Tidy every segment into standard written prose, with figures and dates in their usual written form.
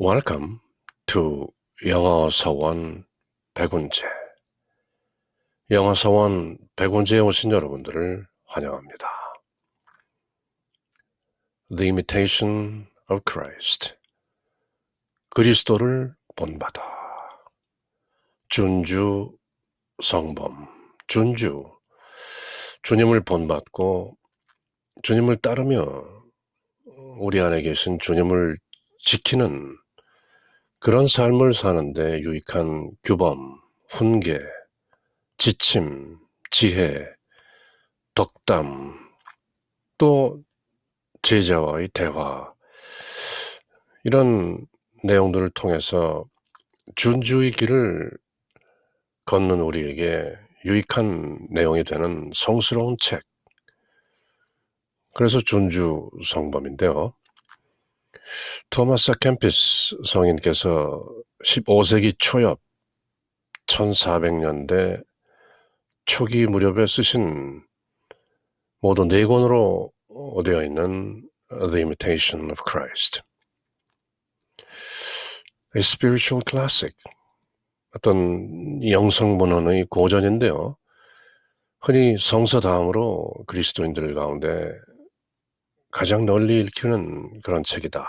Welcome to 영어 서원 백운재. 영어 서원 백운재에 오신 여러분들을 환영합니다. The Imitation of Christ. 그리스도를 본받아. 준주 성범. 준주. 주님을 본받고 주님을 따르며 우리 안에 계신 주님을 지키는 그런 삶을 사는데 유익한 규범, 훈계, 지침, 지혜, 덕담, 또 제자와의 대화, 이런 내용들을 통해서 준주의 길을 걷는 우리에게 유익한 내용이 되는 성스러운 책, 그래서 준주 성범인데요. 토마스 캠피스 성인께서 15세기 초엽 1400년대 초기 무렵에 쓰신 모두 4권으로 되어 있는 The Imitation of Christ. A spiritual classic, 어떤 영성문헌의 고전인데요. 흔히 성서 다음으로 그리스도인들 가운데 가장 널리 읽히는 그런 책이다.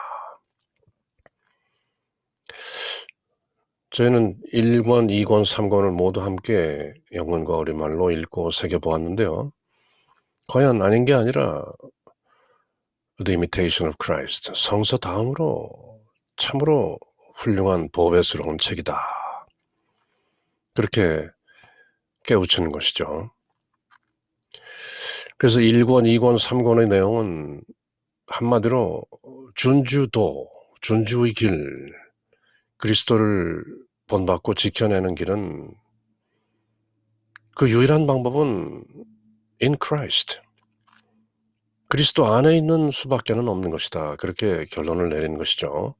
저희는 1권, 2권, 3권을 모두 함께 영문과 우리말로 읽고 새겨보았는데요. 과연 아닌 게 아니라 The Imitation of Christ, 성서 다음으로 참으로 훌륭한 보배스러운 책이다. 그렇게 깨우치는 것이죠. 그래서 1권, 2권, 3권의 내용은 한마디로 준주도, 준주의 길, 그리스도를 본받고 지켜내는 길은 그 유일한 방법은 in Christ, 그리스도 안에 있는 수밖에는 없는 것이다. 그렇게 결론을 내리는 것이죠.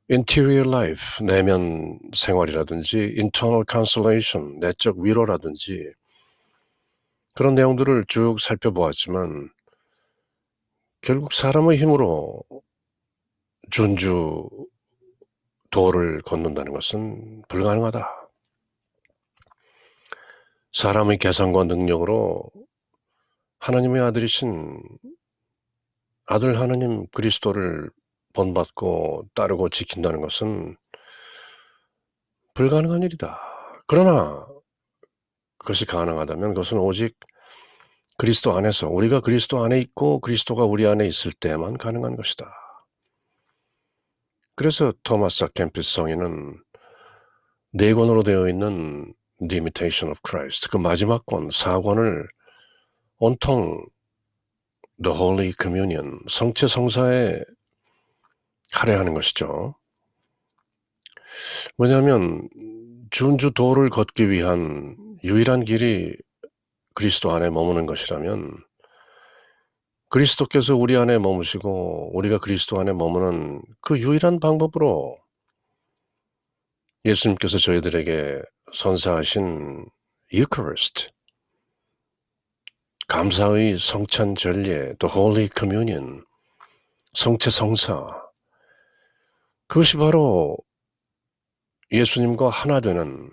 Interior life, 내면 생활이라든지 internal consolation, 내적 위로라든지 그런 내용들을 쭉 살펴보았지만 결국 사람의 힘으로 준주 도를 걷는다는 것은 불가능하다. 사람의 개성과 능력으로 하나님의 아들이신 아들 하나님 그리스도를 본받고 따르고 지킨다는 것은 불가능한 일이다. 그러나 그것이 가능하다면 그것은 오직 그리스도 안에서, 우리가 그리스도 안에 있고 그리스도가 우리 안에 있을 때만 가능한 것이다. 그래서 토마스 캠피스 성인은 4권으로 되어 있는 The Imitation of Christ, 그 마지막 권 4권을 온통 The Holy Communion, 성체 성사에 할애하는 것이죠. 왜냐하면 준주도를 걷기 위한 유일한 길이 그리스도 안에 머무는 것이라면 그리스도께서 우리 안에 머무시고 우리가 그리스도 안에 머무는 그 유일한 방법으로 예수님께서 저희들에게 선사하신 유카리스트, 감사의 성찬 전례, The Holy Communion, 성체 성사, 그것이 바로 예수님과 하나 되는,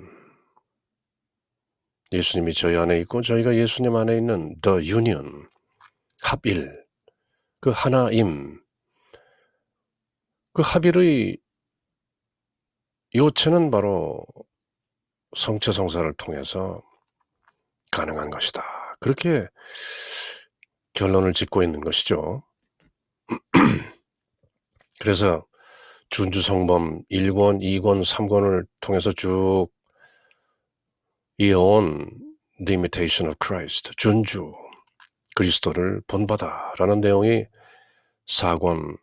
예수님이 저희 안에 있고 저희가 예수님 안에 있는 The Union, 합일, 그 하나임, 그 합일의 요체는 바로 성체 성사를 통해서 가능한 것이다. 그렇게 결론을 짓고 있는 것이죠. 그래서 준주성범 1권, 2권, 3권을 통해서 쭉 이어온 The Imitation of Christ, 준주, 그리스도를 본받아 라는 내용이 4권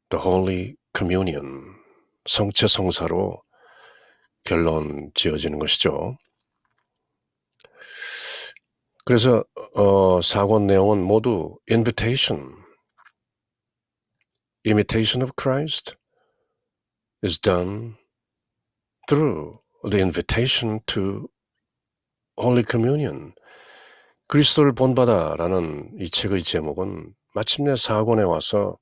The Holy Communion, 성체 성사로 결론 지어지는 것이죠. 그래서 4권 내용은 모두 invitation, imitation of Christ is done through the invitation to Holy Communion. 그리스도를 본받아 라는 이 책의 제목은 마침내 4권에 와서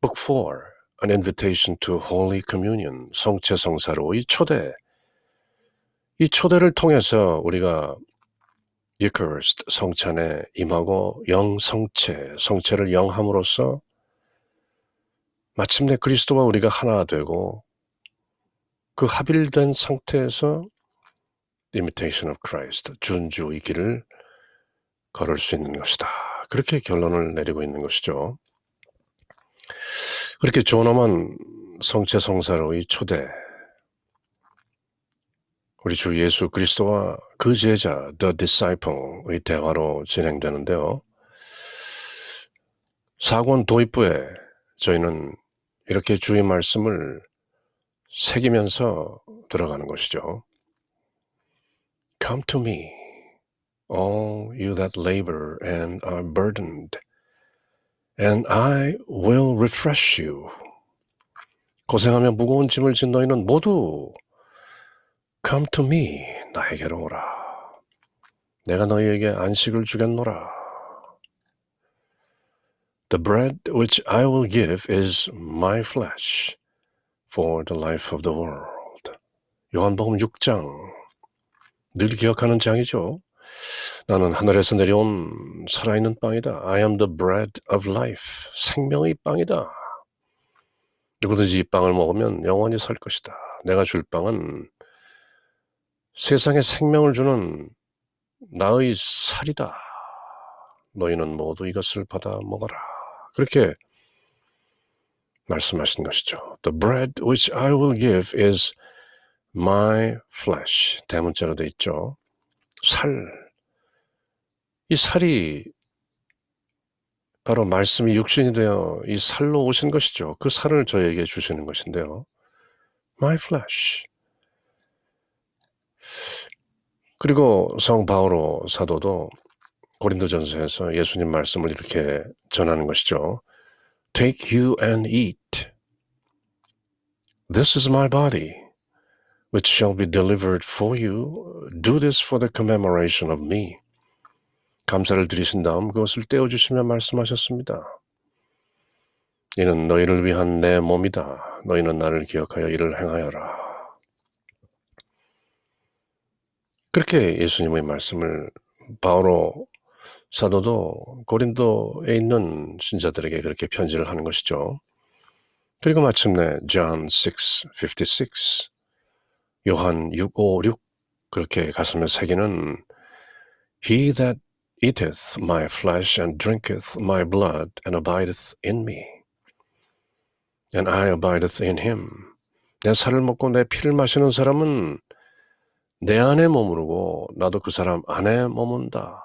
book 4, an invitation to Holy Communion, 성체성사로의 초대. 이 초대를 통해서 우리가 Eucharist, 성찬에 임하고 영성체, 성체를 영함으로써 마침내 그리스도와 우리가 하나 되고 그 합일된 상태에서 Imitation of Christ, 준주의 길을 걸을 수 있는 것이다. 그렇게 결론을 내리고 있는 것이죠. 그렇게 존엄한 성체성사로의 초대, 우리 주 예수 그리스도와 그 제자, The Disciple의 대화로 진행되는데요. 사권 도입부에 저희는 이렇게 주의 말씀을 새기면서 들어가는 것이죠. Come to me, all you that labor and are burdened, and I will refresh you. 고생하며 무거운 짐을 진 너희는 모두 Come to me, 나에게로 오라. 내가 너희에게 안식을 주겠노라. The bread which I will give is my flesh for the life of the world. 요한복음 6장, 늘 기억하는 장이죠. 나는 하늘에서 내려온 살아있는 빵이다. I am the bread of life. 생명의 빵이다. 누구든지 이 빵을 먹으면 영원히 살 것이다. 내가 줄 빵은 세상에 생명을 주는 나의 살이다. 너희는 모두 이것을 받아 먹어라. 그렇게 말씀하신 것이죠. The bread which I will give is my flesh. 대문자로 돼 있죠. 살. 이 살이 바로 말씀이 육신이 되어 이 살로 오신 것이죠. 그 살을 저에게 주시는 것인데요. My flesh. 그리고 성 바오로 사도도 고린도전서에서 예수님 말씀을 이렇게 전하는 것이죠. Take you and eat. This is my body, which shall be delivered for you. Do this for the commemoration of me. 감사를 드리신 다음 그것을 떼어주시며 말씀하셨습니다. 이는 너희를 위한 내 몸이다. 너희는 나를 기억하여 이를 행하여라. 그렇게 예수님의 말씀을 바오로 사도도 고린도에 있는 신자들에게 그렇게 편지를 하는 것이죠. 그리고 마침내 John 6:56, 요한 6:56 그렇게 가슴에 새기는 He that eateth my flesh and drinketh my blood and abideth in me, and I abideth in him. 내 살을 먹고 내 피를 마시는 사람은 내 안에 머무르고 나도 그 사람 안에 머문다.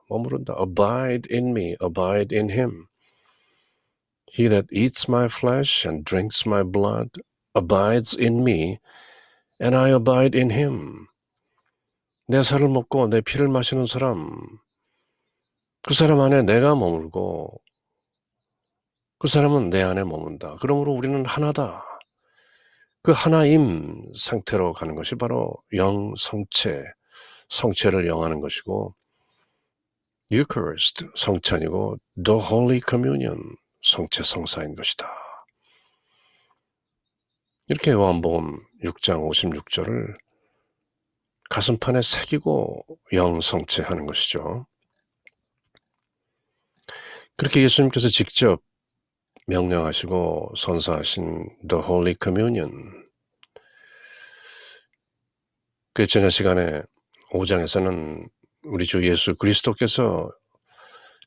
Abide in me, abide in him. He that eats my flesh and drinks my blood abides in me, and I abide in him. 내 살을 먹고 내 피를 마시는 사람, 그 사람 안에 내가 머물고 그 사람은 내 안에 머문다. 그러므로 우리는 하나다. 그 하나임 상태로 가는 것이 바로 영성체, 성체를 영하는 것이고 Eucharist, 성찬이고 The Holy Communion, 성체성사인 것이다. 이렇게 요한복음 6장 56절을 가슴판에 새기고 영성체하는 것이죠. 그렇게 예수님께서 직접 명령하시고 선사하신 The Holy Communion, 그 전에 시간에 5장에서는 우리 주 예수 그리스도께서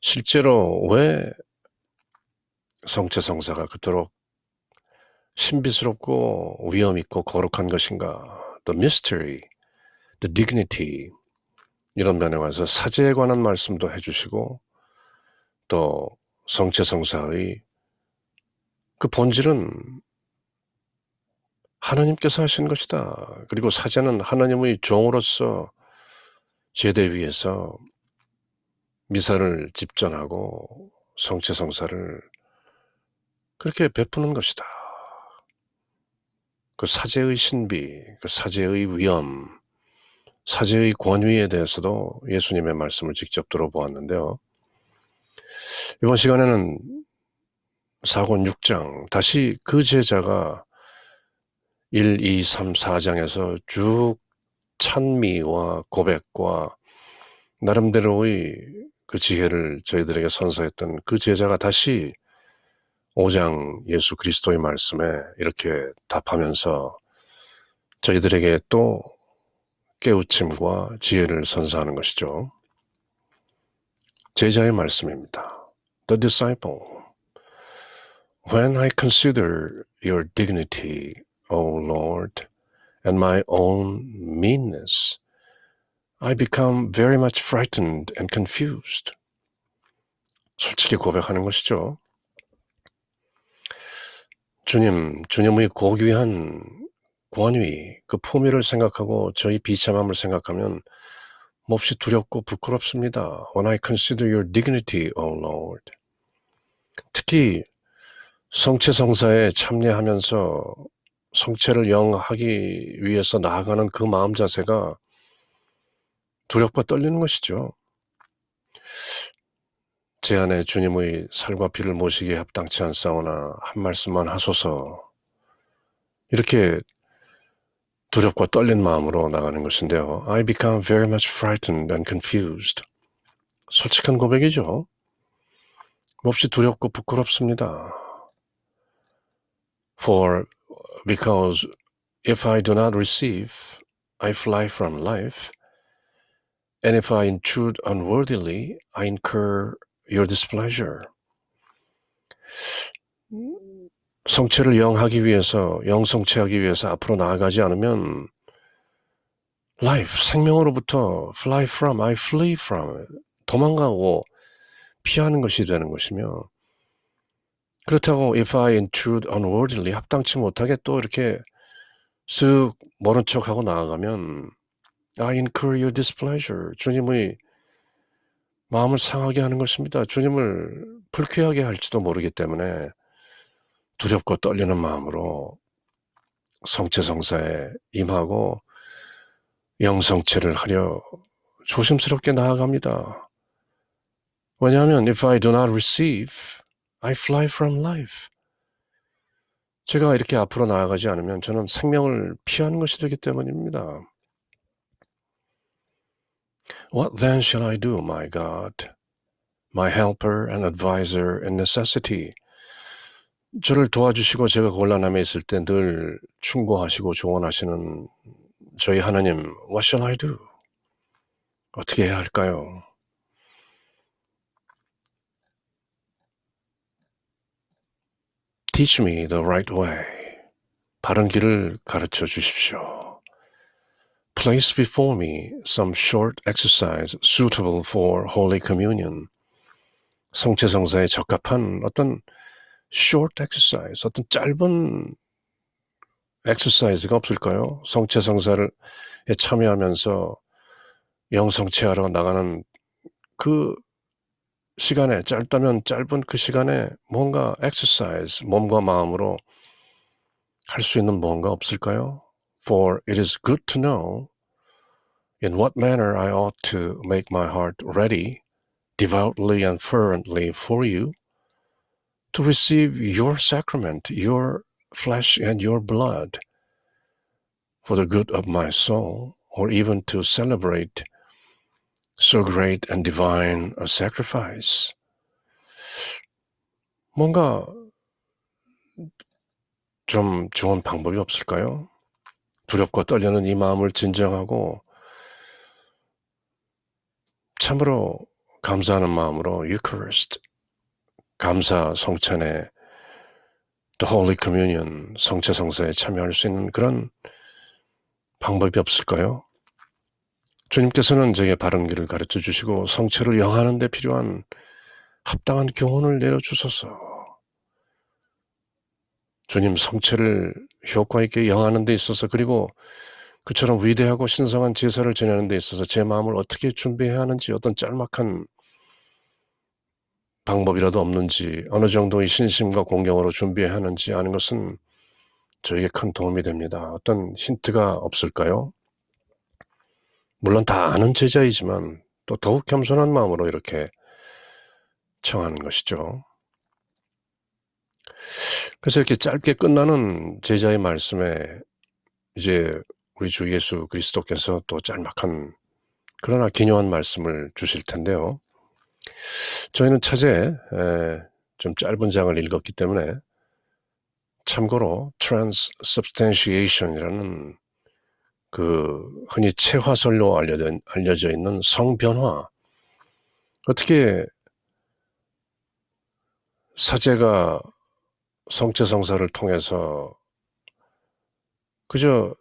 실제로 왜 성체성사가 그토록 신비스럽고 위엄있고 거룩한 것인가, The mystery, the dignity, 이런 면에 와서 사제에 관한 말씀도 해주시고 또 성체성사의 그 본질은 하나님께서 하신 것이다. 그리고 사제는 하나님의 종으로서 제대 위에서 미사를 집전하고 성체성사를 그렇게 베푸는 것이다. 그 사제의 신비, 그 사제의 위엄, 사제의 권위에 대해서도 예수님의 말씀을 직접 들어보았는데요. 이번 시간에는 사권 6장 다시 그 제자가 1, 2, 3, 4장에서 쭉 찬미와 고백과 나름대로의 그 지혜를 저희들에게 선사했던 그 제자가 다시 5장 예수 그리스도의 말씀에 이렇게 답하면서 저희들에게 또 깨우침과 지혜를 선사하는 것이죠. 제자의 말씀입니다. The disciple. When I consider your dignity, O Lord, and my own meanness, I become very much frightened and confused. 솔직히 고백하는 것이죠. 주님의 고귀한 권위, 그 품위를 생각하고 저희 비참함을 생각하면 몹시 두렵고 부끄럽습니다. When I consider your dignity, O Lord. 특히 성체성사에 참여하면서 성체를 영하기 위해서 나아가는 그 마음 자세가 두렵고 떨리는 것이죠. 제 안에 주님의 살과 피를 모시기에 합당치 않사오나 한 말씀만 하소서. 이렇게 두렵고 떨린 마음으로 나가는 것인데요. I become very much frightened and confused. 솔직한 고백이죠. 몹시 두렵고 부끄럽습니다. Because if I do not receive, I fly from life. And if I intrude unworthily, I incur your displeasure. 성체를 영하기 위해서, 영성체하기 위해서 앞으로 나아가지 않으면 life, 생명으로부터 fly from, I flee from, 도망가고 피하는 것이 되는 것이며 그렇다고 if I intrude unworthily, 합당치 못하게 또 이렇게 쓱 모른 척하고 나아가면 I incur your displeasure. 주님의 마음을 상하게 하는 것입니다. 주님을 불쾌하게 할지도 모르기 때문에 두렵고 떨리는 마음으로 성체성사에 임하고 영성체를 하려 조심스럽게 나아갑니다. 왜냐하면 if I do not receive, I fly from life. 제가 이렇게 앞으로 나아가지 않으면 저는 생명을 피하는 것이 되기 때문입니다. What then shall I do, my God, my helper and advisor in necessity? 저를 도와주시고 제가 곤란함에 있을 때 늘 충고하시고 조언하시는 저희 하나님, what shall I do? 어떻게 해야 할까요? Teach me the right way. 바른 길을 가르쳐 주십시오. Place before me some short exercise suitable for Holy Communion. 성체성사에 적합한 어떤 short exercise, 어떤 짧은 exercise가 없을까요? 성체성사에 참여하면서 영성체하러 나가는 그 시간에, 짧다면 짧은 그 시간에 뭔가 exercise, 몸과 마음으로 할 수 있는 뭔가 없을까요? For it is good to know in what manner I ought to make my heart ready, devoutly and fervently for you, to receive your sacrament, your flesh and your blood, for the good of my soul, or even to celebrate so great and divine a sacrifice. 뭔가 좀 좋은 방법이 없을까요? 두렵고 떨리는 이 마음을 진정하고 참으로 감사하는 마음으로 Eucharist, 감사 성찬에 The Holy Communion, 성체성사에 참여할 수 있는 그런 방법이 없을까요? 주님께서는 제게 바른 길을 가르쳐 주시고 성체를 영하는 데 필요한 합당한 교훈을 내려주소서. 주님, 성체를 효과 있게 영하는 데 있어서 그리고 그처럼 위대하고 신성한 제사를 지내는 데 있어서 제 마음을 어떻게 준비해야 하는지 어떤 짤막한 방법이라도 없는지 어느 정도의 신심과 공경으로 준비해야 하는지 아는 것은 저에게 큰 도움이 됩니다. 어떤 힌트가 없을까요? 물론 다 아는 제자이지만 또 더욱 겸손한 마음으로 이렇게 청하는 것이죠. 그래서 이렇게 짧게 끝나는 제자의 말씀에 이제 우리 주 예수 그리스도께서 또 짤막한 그러나 기묘한 말씀을 주실 텐데요. 저희는 차제 좀 짧은 장을 읽었기 때문에 참고로 transubstantiation이라는 그 흔히 체화설로 알려져 있는 성변화, 어떻게 사제가 성체성사를 통해서 그저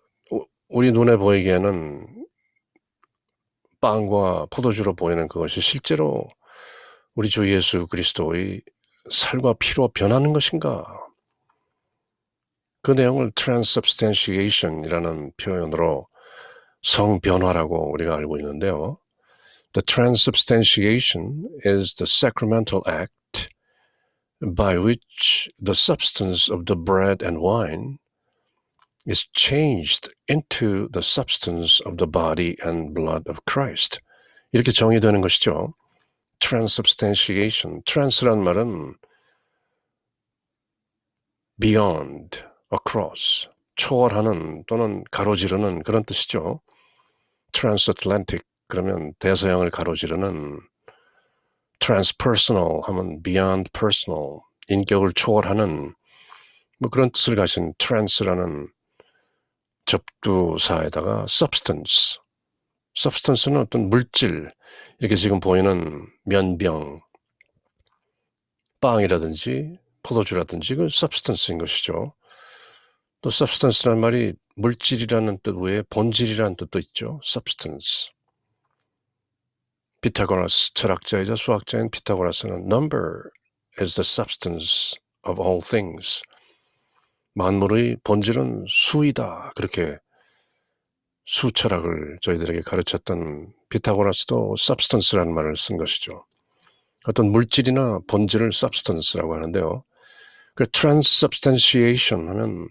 우리 눈에 보이기에는 빵과 포도주로 보이는 그것이 실제로 우리 주 예수 그리스도의 살과 피로 변하는 것인가? 그 내용을 transubstantiation이라는 표현으로 성변화라고 우리가 알고 있는데요. The transubstantiation is the sacramental act by which the substance of the bread and wine is changed into the substance of the body and blood of Christ. 이렇게 정의되는 것이죠. transubstantiation. trans란 말은 beyond, across, 초월하는 또는 가로지르는 그런 뜻이죠. transatlantic 그러면 대서양을 가로지르는, transpersonal 하면 beyond personal, 인격을 초월하는 뭐 그런 뜻을 가진 trans라는 접두사에다가 substance, substance는 어떤 물질, 이렇게 지금 보이는 면병, 빵이라든지 포도주라든지 그 substance인 것이죠. 또 substance라는 말이 물질이라는 뜻 외에 본질이라는 뜻도 있죠. substance. 피타고라스 철학자이자 수학자인 피타고라스는 number is the substance of all things. 만물의 본질은 수이다. 그렇게 수철학을 저희들에게 가르쳤던 피타고라스도 substance라는 말을 쓴 것이죠. 어떤 물질이나 본질을 substance라고 하는데요. 그 transubstantiation 하면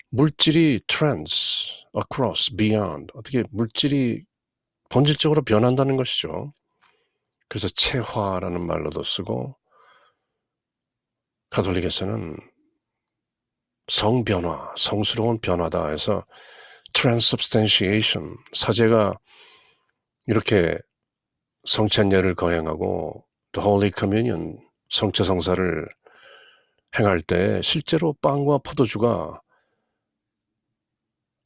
물질이 trans, across, beyond, 어떻게 물질이 본질적으로 변한다는 것이죠. 그래서 체화라는 말로도 쓰고 가톨릭에서는 성변화, 성스러운 변화다 해서 transubstantiation, 사제가 이렇게 성찬례를 거행하고 the Holy Communion, 성체성사를 행할 때 실제로 빵과 포도주가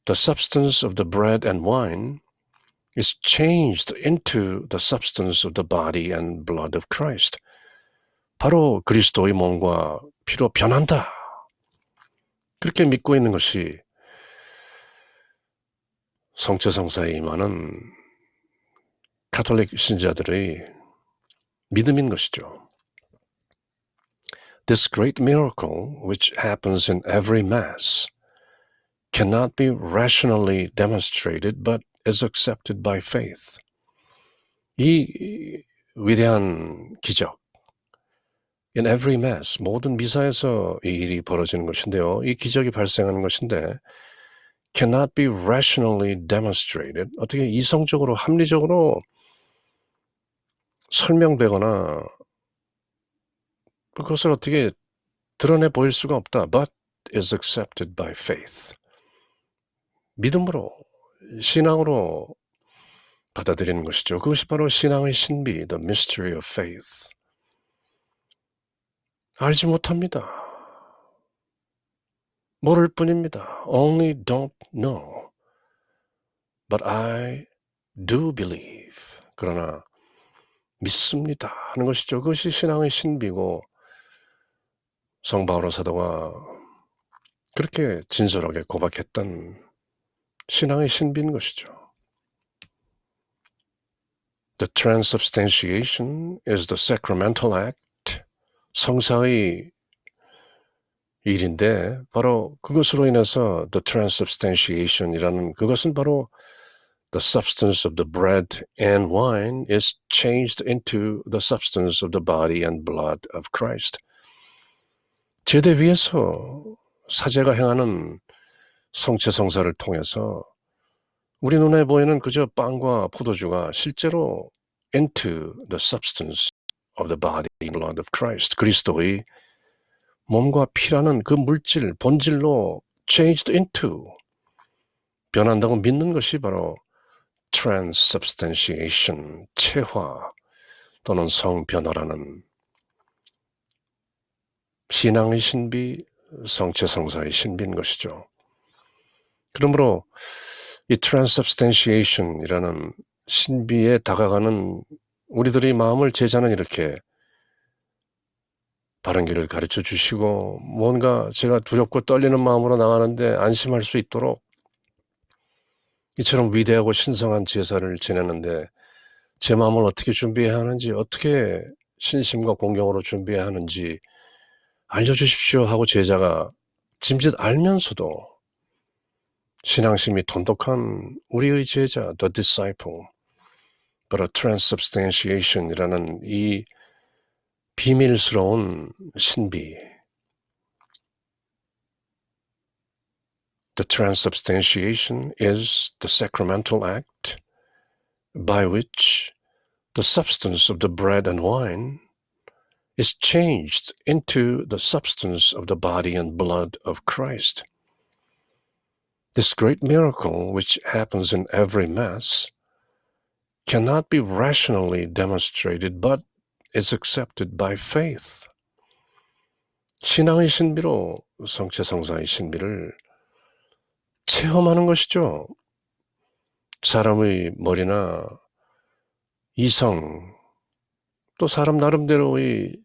the substance of the bread and wine is changed into the substance of the body and blood of Christ. 바로 그리스도의 몸과 피로 변한다. 그렇게 믿고 있는 것이 성체성사에 임하는 가톨릭 신자들의 믿음인 것이죠. This great miracle which happens in every mass cannot be rationally demonstrated but is accepted by faith. 이 위대한 기적, in every mass, 모든 미사에서 이 일이 벌어지는 것인데요. 이 기적이 발생하는 것인데 cannot be rationally demonstrated, 어떻게 이성적으로, 합리적으로 설명되거나 그것을 어떻게 드러내 보일 수가 없다. But is accepted by faith. 믿음으로, 신앙으로 받아들이는 것이죠. 그것이 바로 신앙의 신비, the mystery of faith. 알지 못합니다. 모를 뿐입니다. Only don't know. But I do believe. 그러나 믿습니다 하는 것이죠. 그것이 신앙의 신비고 성 바오로 사도가 그렇게 진솔하게 고백했던 신앙의 신비인 것이죠. The transubstantiation is the sacramental act. 성사의 일인데 바로 그것으로 인해서 the transubstantiation이라는 그것은 바로 the substance of the bread and wine is changed into the substance of the body and blood of Christ. 제대 위에서 사제가 행하는 성체성사를 통해서 우리 눈에 보이는 그저 빵과 포도주가 실제로 into the substance of the body and blood of Christ, 그리스도의 몸과 피라는 그 물질, 본질로 changed into, 변한다고 믿는 것이 바로 transubstantiation, 체화 또는 성변화라는 신앙의 신비, 성체성사의 신비인 것이죠. 그러므로 이 transubstantiation이라는 신비에 다가가는 우리들의 마음을 제자는 이렇게 바른 길을 가르쳐 주시고, 뭔가 제가 두렵고 떨리는 마음으로 나가는데 안심할 수 있도록 이처럼 위대하고 신성한 제사를 지내는데 제 마음을 어떻게 준비해야 하는지, 어떻게 신심과 공경으로 준비해야 하는지 알려주십시오 하고 제자가 짐짓 알면서도 신앙심이 돈독한 우리의 제자, the disciple, 바로 transubstantiation이라는 이 비밀스러운 신비, the transubstantiation is the sacramental act by which the substance of the bread and wine is changed into the substance of the body and blood of Christ. This great miracle, which happens in every Mass, cannot be rationally demonstrated, but is accepted by faith. 신앙의 신비로 성체성사의 신비를 체험하는 것이죠. 사람의 머리나 이성, 또 사람 나름대로의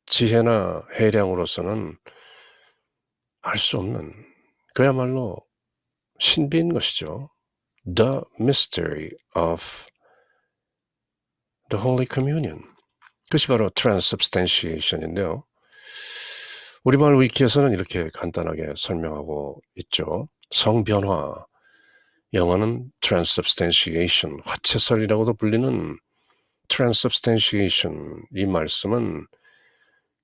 지혜나 해량으로서는 알 수 없는, 그야말로 신비인 것이죠. The mystery of the Holy Communion. 그것이 바로 transubstantiation인데요. 우리말 위키에서는 이렇게 간단하게 설명하고 있죠. 성변화, 영어는 transubstantiation, 화채설이라고도 불리는 transubstantiation, 이 말씀은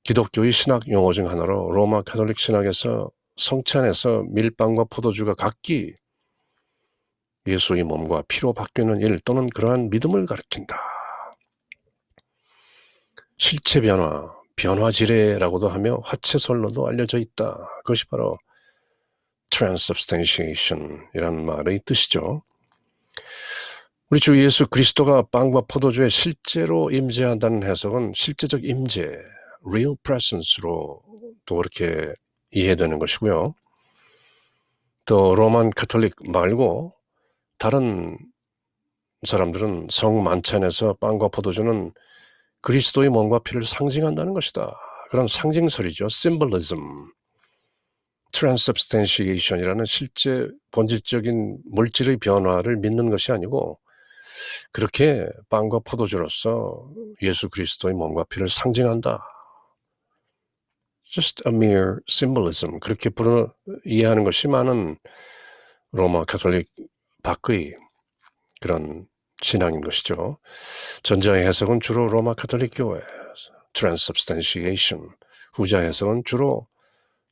기독교의 신학 용어 중 하나로 로마 가톨릭 신학에서 성체 안에서 밀빵과 포도주가 각기 예수의 몸과 피로 바뀌는 일 또는 그러한 믿음을 가리킨다. 실체 변화, 변화지례라고도 하며 화채설로도 알려져 있다. 그것이 바로 transubstantiation이라는 말의 뜻이죠. 우리 주 예수 그리스도가 빵과 포도주에 실제로 임재한다는 해석은 실제적 임재, real presence로 또 그렇게 이해되는 것이고요. 또 로만 가톨릭 말고 다른 사람들은 성만찬에서 빵과 포도주는 그리스도의 몸과 피를 상징한다는 것이다. 그런 상징설이죠. symbolism. transubstantiation이라는 실제 본질적인 물질의 변화를 믿는 것이 아니고 그렇게 빵과 포도주로서 예수 그리스도의 몸과 피를 상징한다. Just a mere symbolism. 그렇게 이해하는 것이 많은 로마 가톨릭 밖의 그런 신앙인 것이죠. 전자의 해석은 주로 로마 가톨릭 교회, transubstantiation. 후자 해석은 주로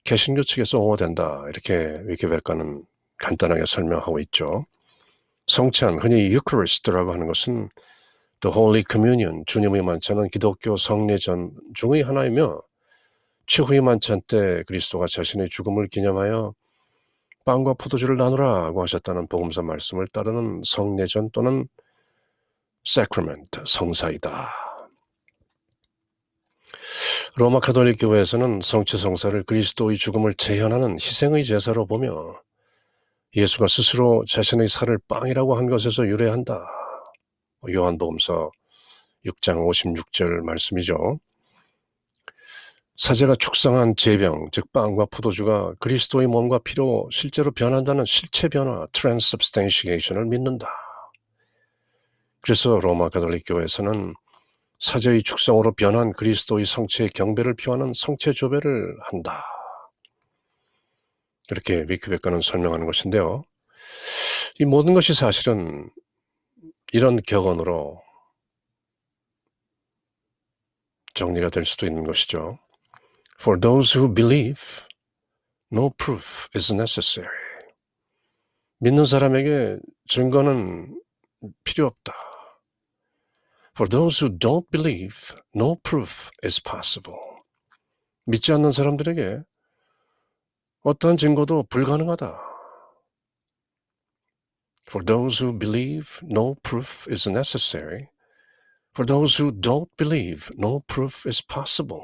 개신교 측에서 옹호된다. 이렇게 위키백과는 간단하게 설명하고 있죠. 성찬, 흔히 유크리스트라고 하는 것은 The Holy Communion, 주님의 만찬은 기독교 성례전 중의 하나이며 최후의 만찬 때 그리스도가 자신의 죽음을 기념하여 빵과 포도주를 나누라고 하셨다는 복음서 말씀을 따르는 성례전 또는 sacrament, 성사이다. 로마 가톨릭 교회에서는 성체 성사를 그리스도의 죽음을 재현하는 희생의 제사로 보며 예수가 스스로 자신의 살을 빵이라고 한 것에서 유래한다. 요한복음서 6장 56절 말씀이죠. 사제가 축성한 제병, 즉 빵과 포도주가 그리스도의 몸과 피로 실제로 변한다는 실체 변화, transubstantiation을 믿는다. 그래서 로마 가톨릭 교회에서는 사제의 축성으로 변한 그리스도의 성체의 경배를 표하는 성체 조배를 한다. 이렇게 위키백과는 설명하는 것인데요. 이 모든 것이 사실은 이런 격언으로 정리가 될 수도 있는 것이죠. For those who believe, no proof is necessary. 믿는 사람에게 증거는 필요 없다. For those who don't believe, no proof is possible. 믿지 않는 사람들에게 어떠한 증거도 불가능하다. For those who believe, no proof is necessary. For those who don't believe, no proof is possible.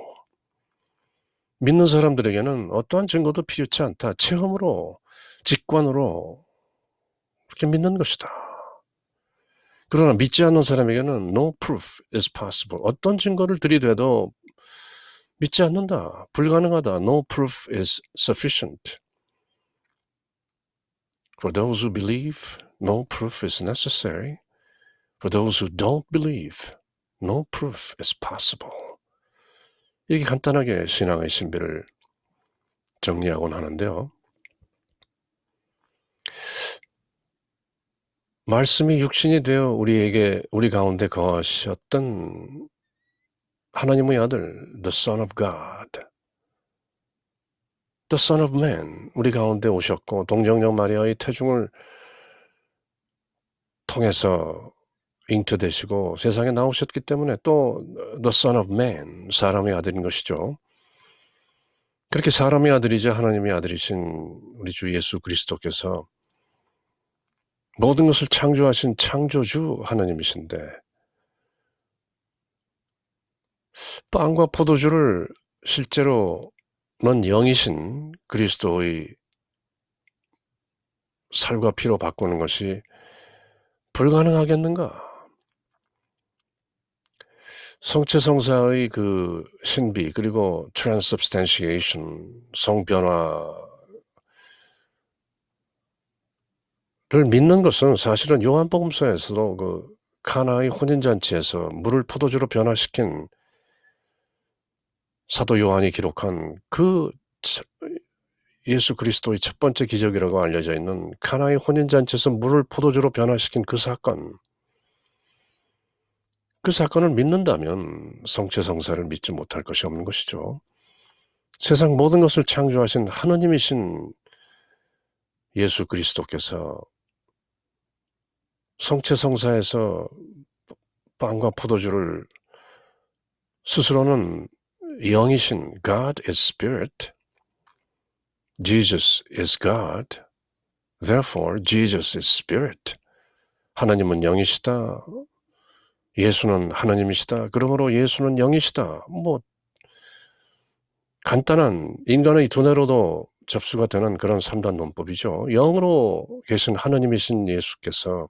믿는 사람들에게는 어떠한 증거도 필요치 않다. 체험으로, 직관으로 그렇게 믿는 것이다. 그러나 믿지 않는 사람에게는 no proof is possible. 어떤 증거를 들이대도 믿지 않는다. 불가능하다. No proof is sufficient. For those who believe, no proof is necessary. For those who don't believe, no proof is possible. 이게 간단하게 신앙의 신비를 정리하곤 하는데요. 말씀이 육신이 되어 우리 가운데 거하셨던 하나님의 아들, the Son of God, the Son of Man, 우리 가운데 오셨고 동정녀 마리아의 태중을 통해서 잉태되시고 세상에 나오셨기 때문에 또 the Son of Man, 사람의 아들인 것이죠. 그렇게 사람의 아들이자 하나님의 아들이신 우리 주 예수 그리스도께서 모든 것을 창조하신 창조주 하나님이신데 빵과 포도주를 실제로는 영이신 그리스도의 살과 피로 바꾸는 것이 불가능하겠는가? 성체성사의 그 신비 그리고 transubstantiation, 성변화를 믿는 것은 사실은 요한복음서에서도 그 카나의 혼인잔치에서 물을 포도주로 변화시킨 사도 요한이 기록한 그 예수 그리스도의 첫 번째 기적이라고 알려져 있는 카나의 혼인잔치에서 물을 포도주로 변화시킨 그 사건을 믿는다면 성체성사를 믿지 못할 것이 없는 것이죠. 세상 모든 것을 창조하신 하느님이신 예수 그리스도께서 성체성사에서 빵과 포도주를 스스로는 영이신 God is Spirit, Jesus is God, therefore Jesus is Spirit. 하나님은 영이시다. 예수는 하나님이시다. 그러므로 예수는 영이시다. 간단한 인간의 두뇌로도 접수가 되는 그런 3단 논법이죠. 영으로 계신 하나님이신 예수께서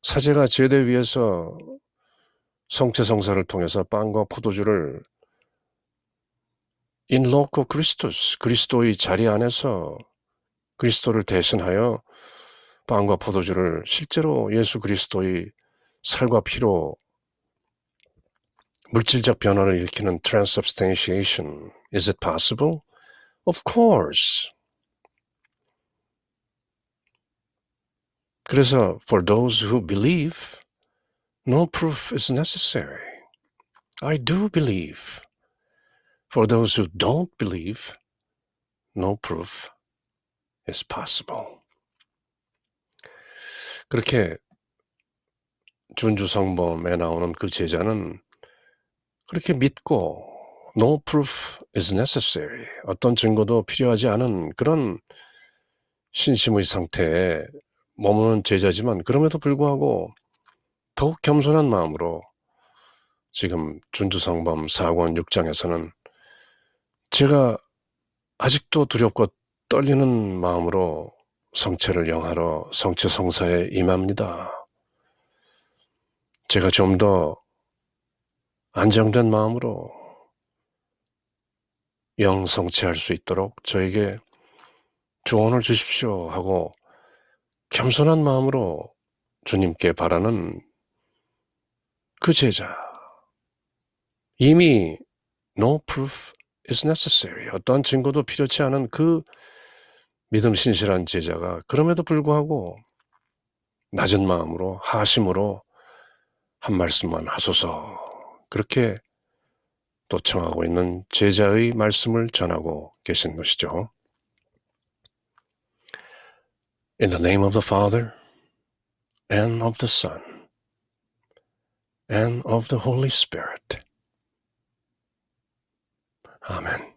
사제가 제대 위에서 성체성사를 통해서 빵과 포도주를 in loco Christus, 그리스도의 자리 안에서 그리스도를 대신하여 빵과 포도주를 실제로 예수 그리스도의 살과 피로 물질적 변화를 일으키는 transubstantiation. Is it possible? Of course. 그래서 for those who believe, no proof is necessary. I do believe. For those who don't believe, no proof is possible. 그렇게 준주성범에 나오는 그 제자는 그렇게 믿고 no proof is necessary. 어떤 증거도 필요하지 않은 그런 신심의 상태에 머무는 제자지만 그럼에도 불구하고 더욱 겸손한 마음으로 지금 준주성범 4권 6장에서는 제가 아직도 두렵고 떨리는 마음으로 성체를 영하러 성체성사에 임합니다. 제가 좀 더 안정된 마음으로 영성체할 수 있도록 저에게 조언을 주십시오 하고 겸손한 마음으로 주님께 바라는 그 제자. 이미 no proof is necessary. 어떠한 증거도 필요치 않은 그 믿음 신실한 제자가 그럼에도 불구하고 낮은 마음으로 하심으로 한 말씀만 하소서. 그렇게 또 청하고 있는 제자의 말씀을 전하고 계신 것이죠. In the name of the Father, and of the Son, and of the Holy Spirit. 아멘.